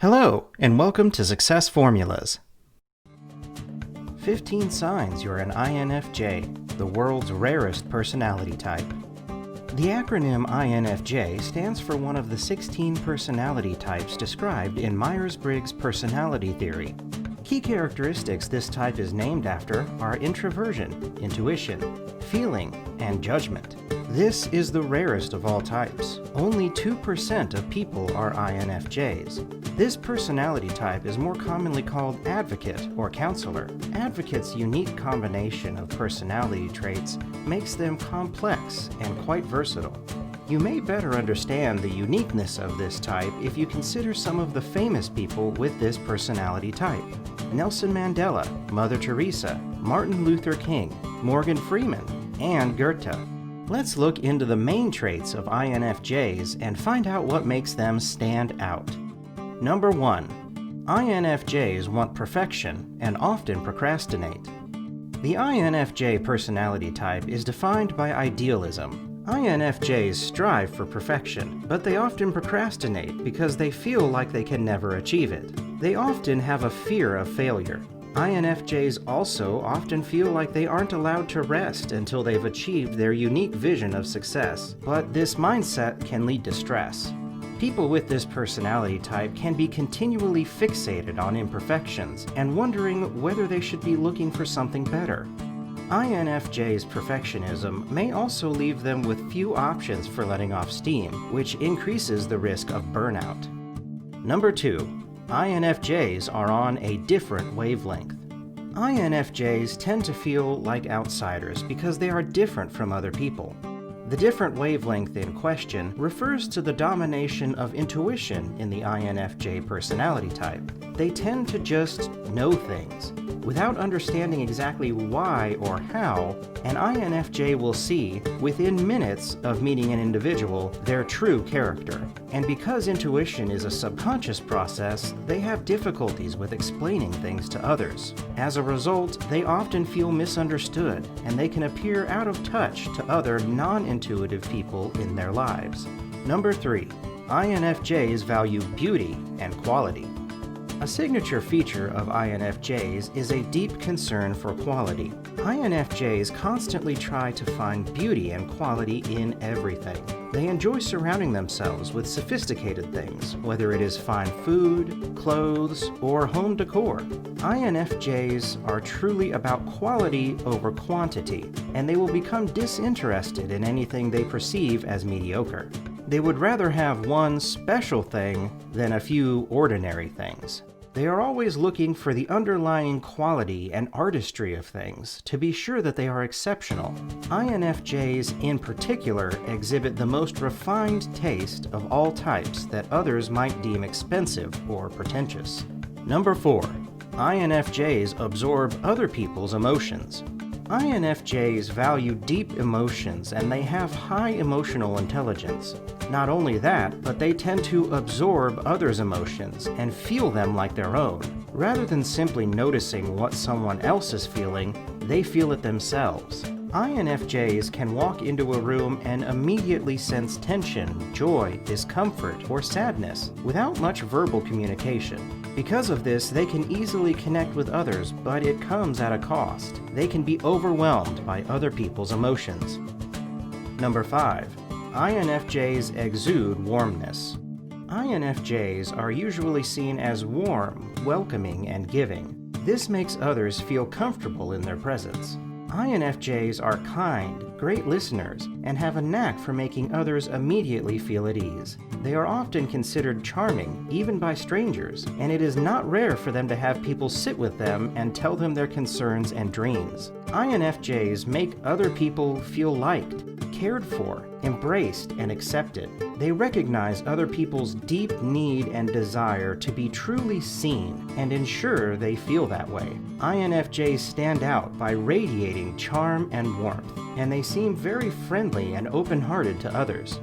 Hello, and welcome to Success Formulas. 15 signs you're an INFJ, the world's rarest personality type. The acronym INFJ stands for one of the 16 personality types described in Myers-Briggs personality theory. Key characteristics this type is named after are introversion, intuition, feeling, and judgment. This is the rarest of all types. Only 2% of people are INFJs. This personality type is more commonly called advocate or counselor. Advocate's unique combination of personality traits makes them complex and quite versatile. You may better understand the uniqueness of this type if you consider some of the famous people with this personality type. Nelson Mandela, Mother Teresa, Martin Luther King, Morgan Freeman, and Goethe. Let's look into the main traits of INFJs and find out what makes them stand out. Number 1. INFJs want perfection and often procrastinate. The INFJ personality type is defined by idealism. INFJs strive for perfection, but they often procrastinate because they feel like they can never achieve it. They often have a fear of failure. INFJs also often feel like they aren't allowed to rest until they've achieved their unique vision of success, but this mindset can lead to stress. People with this personality type can be continually fixated on imperfections and wondering whether they should be looking for something better. INFJ's perfectionism may also leave them with few options for letting off steam, which increases the risk of burnout. Number 2. INFJs are on a different wavelength. INFJs tend to feel like outsiders because they are different from other people. The different wavelength in question refers to the domination of intuition in the INFJ personality type. They tend to just know things. Without understanding exactly why or how, an INFJ will see, within minutes of meeting an individual, their true character. And because intuition is a subconscious process, they have difficulties with explaining things to others. As a result, they often feel misunderstood, and they can appear out of touch to other non-intuitive people in their lives. Number 3. INFJs value beauty and quality. A signature feature of INFJs is a deep concern for quality. INFJs constantly try to find beauty and quality in everything. They enjoy surrounding themselves with sophisticated things, whether it is fine food, clothes, or home decor. INFJs are truly about quality over quantity, and they will become disinterested in anything they perceive as mediocre. They would rather have one special thing than a few ordinary things. They are always looking for the underlying quality and artistry of things to be sure that they are exceptional. INFJs in particular exhibit the most refined taste of all types that others might deem expensive or pretentious. Number 4. INFJs absorb other people's emotions. INFJs value deep emotions and they have high emotional intelligence. Not only that, but they tend to absorb others' emotions and feel them like their own. Rather than simply noticing what someone else is feeling, they feel it themselves. INFJs can walk into a room and immediately sense tension, joy, discomfort, or sadness without much verbal communication. Because of this, they can easily connect with others, but it comes at a cost. They can be overwhelmed by other people's emotions. Number 5. INFJs exude warmness. INFJs are usually seen as warm, welcoming, and giving. This makes others feel comfortable in their presence. INFJs are kind, great listeners, and have a knack for making others immediately feel at ease. They are often considered charming, even by strangers, and it is not rare for them to have people sit with them and tell them their concerns and dreams. INFJs make other people feel liked, cared for, embraced, and accepted. They recognize other people's deep need and desire to be truly seen and ensure they feel that way. INFJs stand out by radiating charm and warmth, and they seem very friendly and open-hearted to others.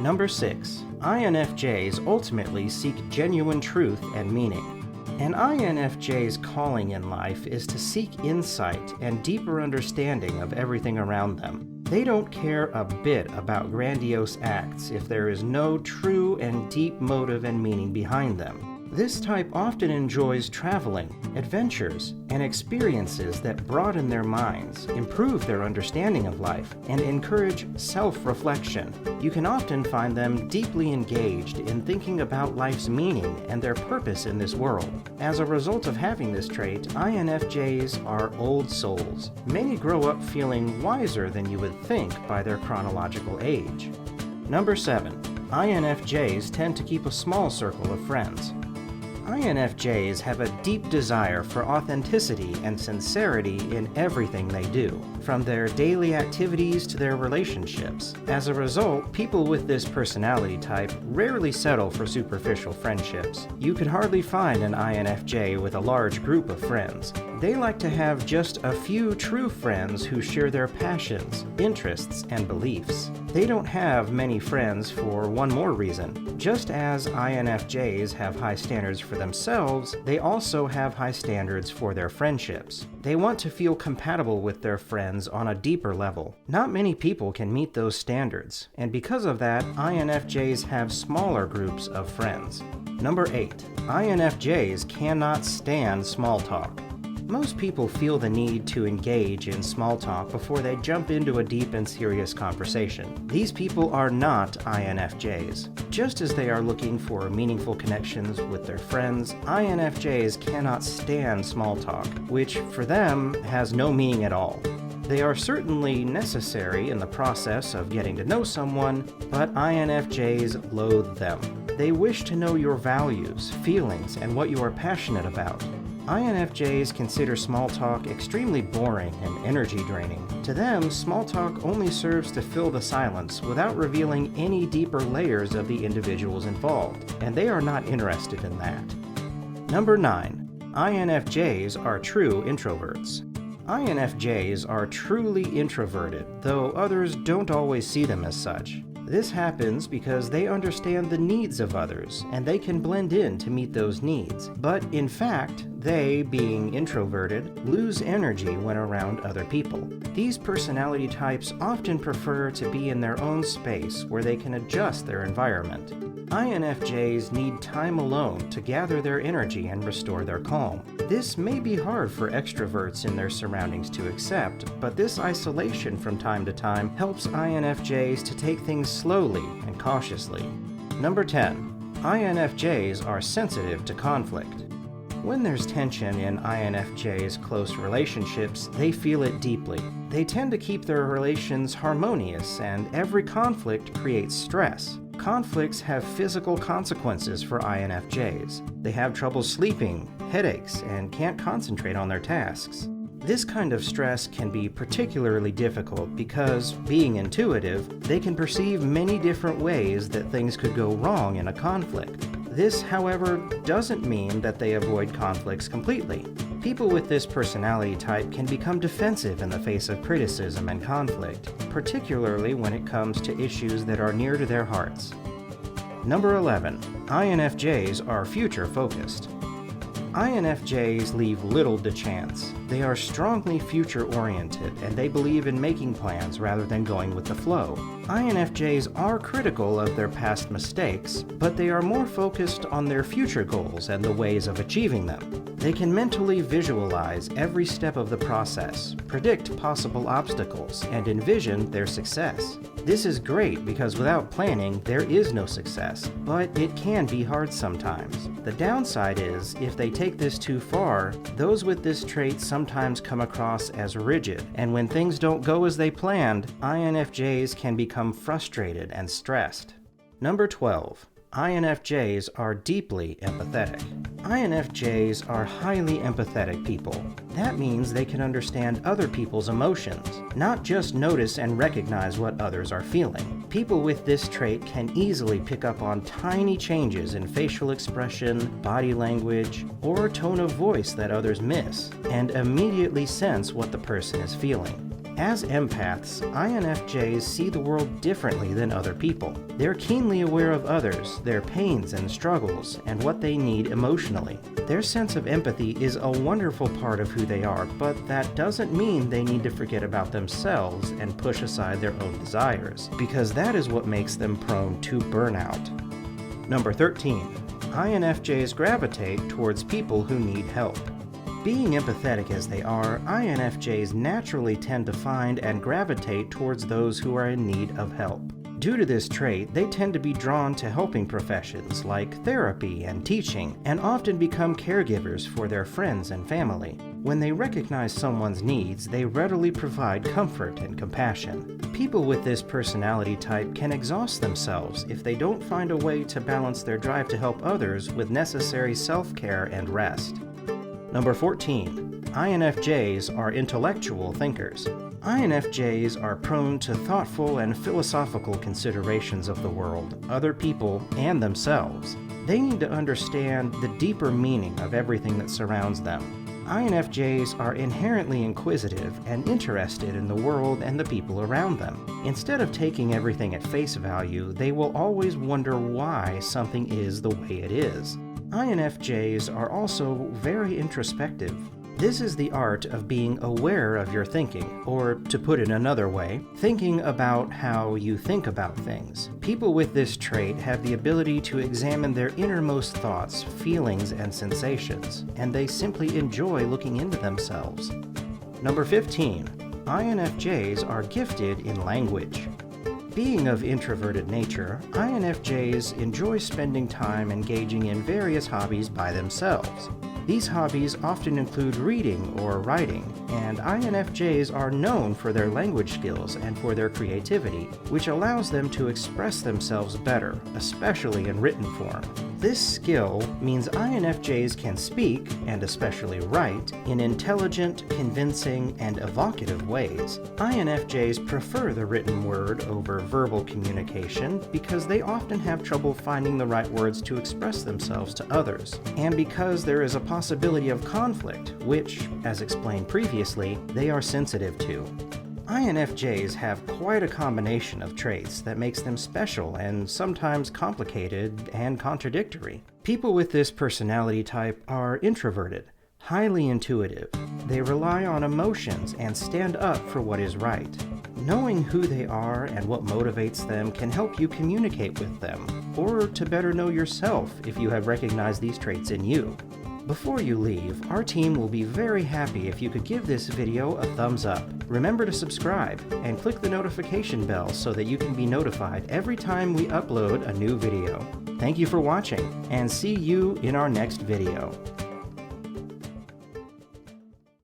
Number 6. INFJs ultimately seek genuine truth and meaning. An INFJ's calling in life is to seek insight and deeper understanding of everything around them. They don't care a bit about grandiose acts if there is no true and deep motive and meaning behind them. This type often enjoys traveling, adventures, and experiences that broaden their minds, improve their understanding of life, and encourage self-reflection. You can often find them deeply engaged in thinking about life's meaning and their purpose in this world. As a result of having this trait, INFJs are old souls. Many grow up feeling wiser than you would think by their chronological age. Number 7. INFJs tend to keep a small circle of friends. INFJs have a deep desire for authenticity and sincerity in everything they do, from their daily activities to their relationships. As a result, people with this personality type rarely settle for superficial friendships. You could hardly find an INFJ with a large group of friends. They like to have just a few true friends who share their passions, interests, and beliefs. They don't have many friends for one more reason. Just as INFJs have high standards for themselves, they also have high standards for their friendships. They want to feel compatible with their friends on a deeper level. Not many people can meet those standards, and because of that, INFJs have smaller groups of friends. Number 8. INFJs cannot stand small talk. Most people feel the need to engage in small talk before they jump into a deep and serious conversation. These people are not INFJs. Just as they are looking for meaningful connections with their friends, INFJs cannot stand small talk, which for them has no meaning at all. They are certainly necessary in the process of getting to know someone, but INFJs loathe them. They wish to know your values, feelings, and what you are passionate about. INFJs consider small talk extremely boring and energy draining. To them, small talk only serves to fill the silence without revealing any deeper layers of the individuals involved, and they are not interested in that. Number 9. INFJs are true introverts. INFJs are truly introverted, though others don't always see them as such. This happens because they understand the needs of others, and they can blend in to meet those needs. But in fact, they, being introverted, lose energy when around other people. These personality types often prefer to be in their own space where they can adjust their environment. INFJs need time alone to gather their energy and restore their calm. This may be hard for extroverts in their surroundings to accept, but this isolation from time to time helps INFJs to take things slowly and cautiously. Number 10. INFJs are sensitive to conflict. When there's tension in INFJs' close relationships, they feel it deeply. They tend to keep their relations harmonious, and every conflict creates stress. Conflicts have physical consequences for INFJs. They have trouble sleeping, headaches, and can't concentrate on their tasks. This kind of stress can be particularly difficult because, being intuitive, they can perceive many different ways that things could go wrong in a conflict. This, however, doesn't mean that they avoid conflicts completely. People with this personality type can become defensive in the face of criticism and conflict, particularly when it comes to issues that are near to their hearts. Number 11. INFJs are future-focused. INFJs leave little to chance. They are strongly future-oriented, and they believe in making plans rather than going with the flow. INFJs are critical of their past mistakes, but they are more focused on their future goals and the ways of achieving them. They can mentally visualize every step of the process, predict possible obstacles, and envision their success. This is great because without planning, there is no success, but it can be hard sometimes. The downside is, if they take this too far, those with this trait sometimes come across as rigid, and when things don't go as they planned, INFJs can become frustrated and stressed. Number 12. INFJs are deeply empathetic. INFJs are highly empathetic people. That means they can understand other people's emotions, not just notice and recognize what others are feeling. People with this trait can easily pick up on tiny changes in facial expression, body language, or tone of voice that others miss, and immediately sense what the person is feeling. As empaths, INFJs see the world differently than other people. They're keenly aware of others, their pains and struggles, and what they need emotionally. Their sense of empathy is a wonderful part of who they are, but that doesn't mean they need to forget about themselves and push aside their own desires, because that is what makes them prone to burnout. Number 13. INFJs gravitate towards people who need help. Being empathetic as they are, INFJs naturally tend to find and gravitate towards those who are in need of help. Due to this trait, they tend to be drawn to helping professions like therapy and teaching, and often become caregivers for their friends and family. When they recognize someone's needs, they readily provide comfort and compassion. People with this personality type can exhaust themselves if they don't find a way to balance their drive to help others with necessary self-care and rest. Number 14. INFJs are intellectual thinkers. INFJs are prone to thoughtful and philosophical considerations of the world, other people, and themselves. They need to understand the deeper meaning of everything that surrounds them. INFJs are inherently inquisitive and interested in the world and the people around them. Instead of taking everything at face value, they will always wonder why something is the way it is. INFJs are also very introspective. This is the art of being aware of your thinking, or to put it another way, thinking about how you think about things. People with this trait have the ability to examine their innermost thoughts, feelings, and sensations, and they simply enjoy looking into themselves. Number 15. INFJs are gifted in language. Being of introverted nature, INFJs enjoy spending time engaging in various hobbies by themselves. These hobbies often include reading or writing, and INFJs are known for their language skills and for their creativity, which allows them to express themselves better, especially in written form. This skill means INFJs can speak, and especially write, in intelligent, convincing, and evocative ways. INFJs prefer the written word over verbal communication because they often have trouble finding the right words to express themselves to others, and because there is a possibility of conflict, which, as explained previously, they are sensitive to. INFJs have quite a combination of traits that makes them special and sometimes complicated and contradictory. People with this personality type are introverted, highly intuitive. They rely on emotions and stand up for what is right. Knowing who they are and what motivates them can help you communicate with them, or to better know yourself if you have recognized these traits in you. Before you leave, our team will be very happy if you could give this video a thumbs up. Remember to subscribe and click the notification bell so that you can be notified every time we upload a new video. Thank you for watching, and see you in our next video.